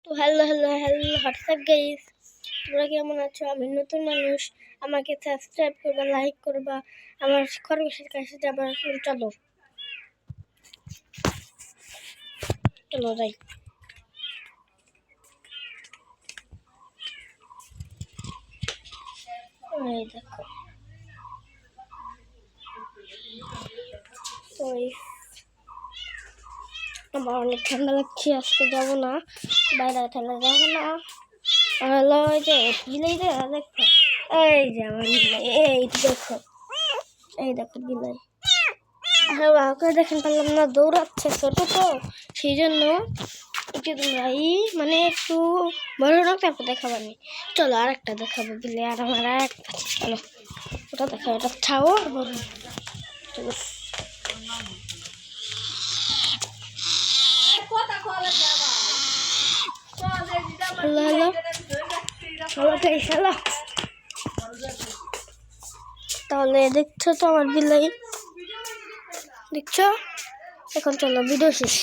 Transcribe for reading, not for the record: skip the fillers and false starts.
তো hello hello hello WhatsApp guys, তোমরা কেমন আছো? আমি নতুন মানুষ, আমাকে সাবস্ক্রাইব করবা, লাইক করবা, আমার খরগোশের কাছে যাবা। চলো চলো যাই। এই দেখো, তো আমার অনেক ঠান্ডা লাগছে, আজকে যাবো না বাইরে, ঠান্ডা যাবো না। হ্যালো, এই যে বিলাই দেখো, এই যে আমার বিলাই, এই দেখো, এই দেখো বিলাই। হ্যাঁ, ওকে দেখেন পারলাম না, দৌড়াচ্ছে ছোট তো, সেই জন্য একটু তোমরা মানে একটু বড় না, তারপর দেখাবানি। চলো আর একটা দেখাবো বিলে, আর আমার আর একটা, চলো ওটা দেখাবো, এটা ছাও আর বড়। চলো হ্যালো হ্যালো, তাহলে দেখছো তো আমার বিলাই, দেখছো? এখন চলো ভিডিও শেষ।